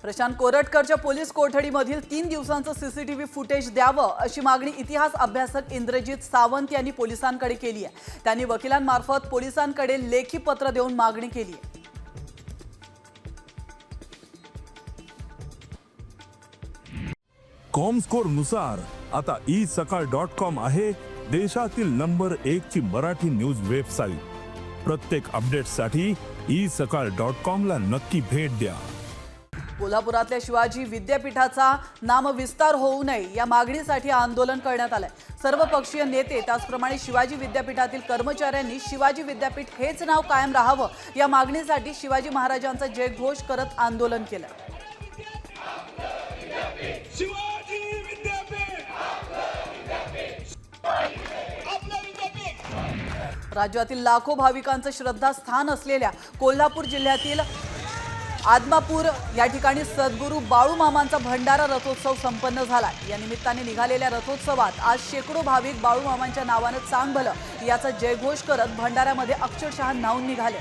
Prashant कोरटकरच्या police कोठडीमधील 3 दिवसांचं CCTV footage द्यावं अशी मागणी इतिहास अभ्यासक इंद्रजित सावंत यांनी पोलिसांकडे केली आहे। त्यांनी वकिलांमार्फत पोलिसांकडे लेखी पत्र देऊन मागणी केली आहे। कॉमस्कोर नुसार आता isakal.com आहे देशातील नंबर 1 ची मराठी न्यूज वेबसाईट। प्रत्येक अपडेटसाठी isakal.com ला नक्की भेट द्या। कोल्हापुरातल्या शिवाजी विद्यापीठाचा नामविस्तार होऊ नये या मागणीसाठी आंदोलन करण्यात आलंय। सर्वपक्षीय नेते त्याचप्रमाणे शिवाजी विद्यापीठातील कर्मचाऱ्यांनी शिवाजी विद्यापीठ हेच नाव कायम राहावं या मागणीसाठी शिवाजी महाराजांचा जयघोष करत आंदोलन केलं। राज्यातील लाखो भाविकांचं श्रद्धास्थान असलेल्या कोल्हापूर जिल्ह्यातील आदमापूर या ठिकाणी सद्गुरू बाळूमामांचा भंडारा रथोत्सव संपन्न झाला। या निमित्ताने निघालेल्या रथोत्सवात आज शेकडो भाविक बाळूमामांच्या नावाने चांग भलं याचा जयघोष करत भंडाऱ्यामध्ये अक्षरशः न्हाऊन निघाले।